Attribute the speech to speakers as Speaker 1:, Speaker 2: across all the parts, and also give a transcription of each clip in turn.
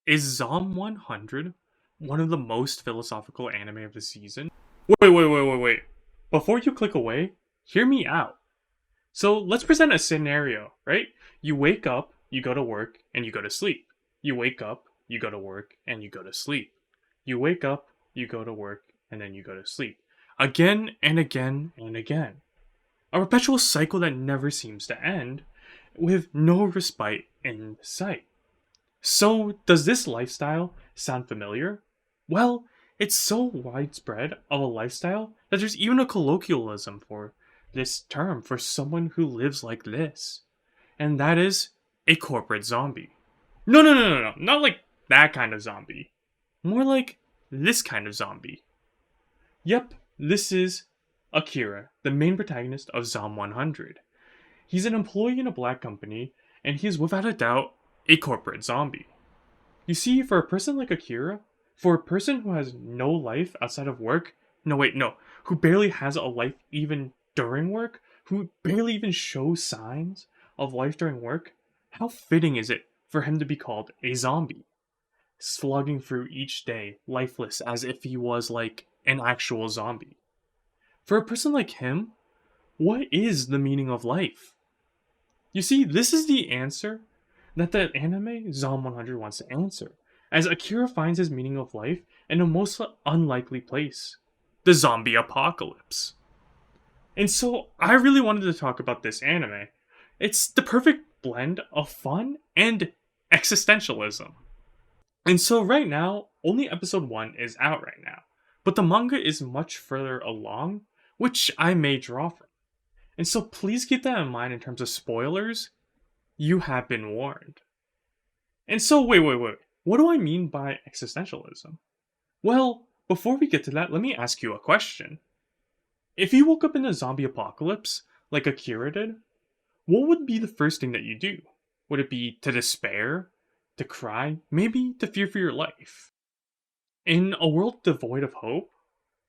Speaker 1: Is Zom 100 one of the most philosophical anime of the season? Wait. Before you click away, hear me out. So let's present a scenario, right? You wake up, you go to work, and you go to sleep. You wake up, you go to work, and you go to sleep. You wake up, you go to work, and then you go to sleep. Again and again and again. A perpetual cycle that never seems to end, with no respite in sight. So, does this lifestyle sound familiar? Well, it's so widespread of a lifestyle that there's even a colloquialism for this term for someone who lives like this. And that is a corporate zombie. No. Not like that kind of zombie. More like this kind of zombie. Yep, this is Akira, the main protagonist of Zom 100. He's an employee in a black company, and he is without a doubt a corporate zombie. You see, for a person like Akira, for a person who has no life outside of work, who barely has a life even during work, who barely even shows signs of life during work, how fitting is it for him to be called a zombie? Slugging through each day, lifeless as if he was like an actual zombie. For a person like him, what is the meaning of life? You see, this is the answer that the anime Zom 100 wants to answer, as Akira finds his meaning of life in a most unlikely place, the zombie apocalypse. And so, I really wanted to talk about this anime. It's the perfect blend of fun and existentialism. And so, right now, only episode 1 is out right now, but the manga is much further along, which I may draw from. And so, please keep that in mind in terms of spoilers. You have been warned. And so, wait. What do I mean by existentialism? Well, before we get to that, let me ask you a question. If you woke up in a zombie apocalypse, like Akira did, what would be the first thing that you do? Would it be to despair? To cry? Maybe to fear for your life? In a world devoid of hope,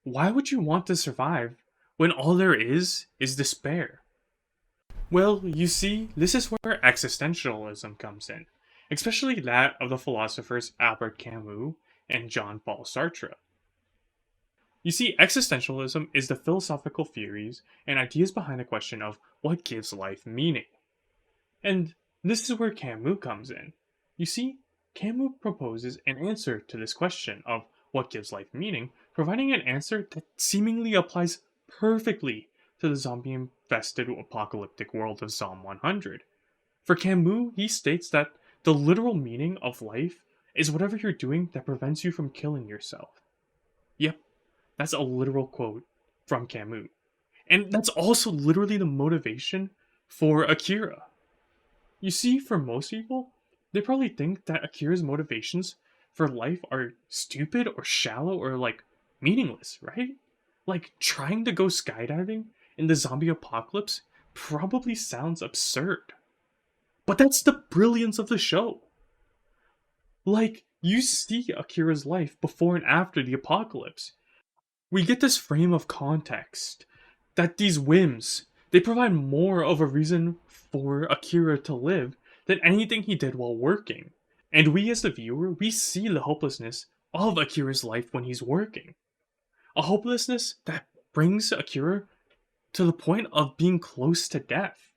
Speaker 1: why would you want to survive when all there is despair? Well, you see, this is where existentialism comes in, especially that of the philosophers Albert Camus and Jean-Paul Sartre. You see, existentialism is the philosophical theories and ideas behind the question of what gives life meaning. And this is where Camus comes in. You see, Camus proposes an answer to this question of what gives life meaning, providing an answer that seemingly applies perfectly to the zombie infested apocalyptic world of Psalm 100. For Camus, he states that the literal meaning of life is whatever you're doing that prevents you from killing yourself. Yep, that's a literal quote from Camus. And that's also literally the motivation for Akira. You see, for most people, they probably think that Akira's motivations for life are stupid or shallow or like meaningless, right? Like trying to go skydiving in the zombie apocalypse probably sounds absurd. But that's the brilliance of the show. Like, you see Akira's life before and after the apocalypse. We get this frame of context that these whims, they provide more of a reason for Akira to live than anything he did while working. And we as the viewer, we see the hopelessness of Akira's life when he's working. A hopelessness that brings Akira to the point of being close to death.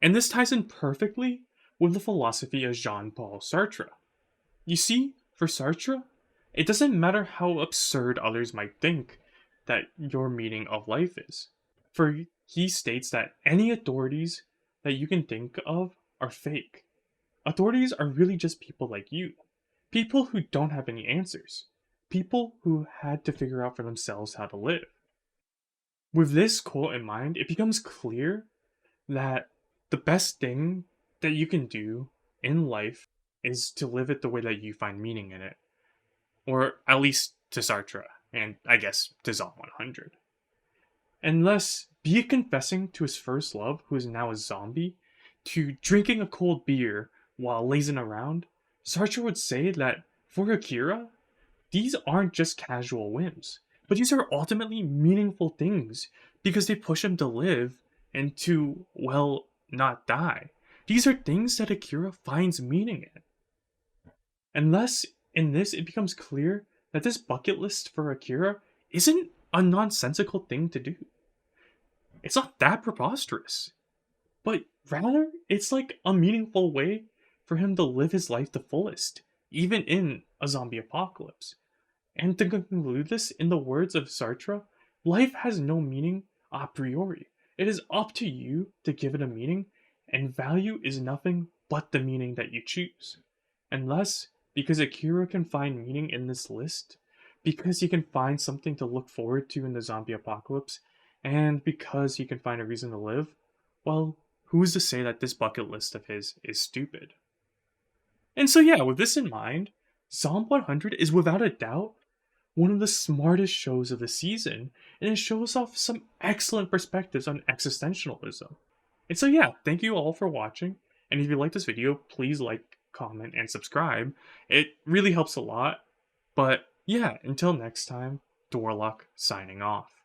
Speaker 1: And this ties in perfectly with the philosophy of Jean-Paul Sartre. You see, for Sartre, it doesn't matter how absurd others might think that your meaning of life is. For he states that any authorities that you can think of are fake. Authorities are really just people like you. People who don't have any answers. People who had to figure out for themselves how to live. With this quote in mind, it becomes clear that the best thing that you can do in life is to live it the way that you find meaning in it. Or at least to Sartre, and I guess to Zom 100. Unless, be it confessing to his first love, who is now a zombie, to drinking a cold beer while lazing around, Sartre would say that for Akira, these aren't just casual whims, but these are ultimately meaningful things because they push him to live and to, well, not die. These are things that Akira finds meaning in. Unless in this it becomes clear that this bucket list for Akira isn't a nonsensical thing to do. It's not that preposterous, but rather it's like a meaningful way for him to live his life the fullest, even in a zombie apocalypse. And to conclude this, in the words of Sartre, life has no meaning a priori. It is up to you to give it a meaning, and value is nothing but the meaning that you choose. And thus, because Akira can find meaning in this list, because he can find something to look forward to in the zombie apocalypse, and because he can find a reason to live, well, who's to say that this bucket list of his is stupid? And so, yeah, with this in mind, Zomb 100 is without a doubt one of the smartest shows of the season, and it shows off some excellent perspectives on existentialism. And so, yeah, thank you all for watching. And if you like this video, please like, comment, and subscribe. It really helps a lot. But yeah, until next time, Dorlock signing off.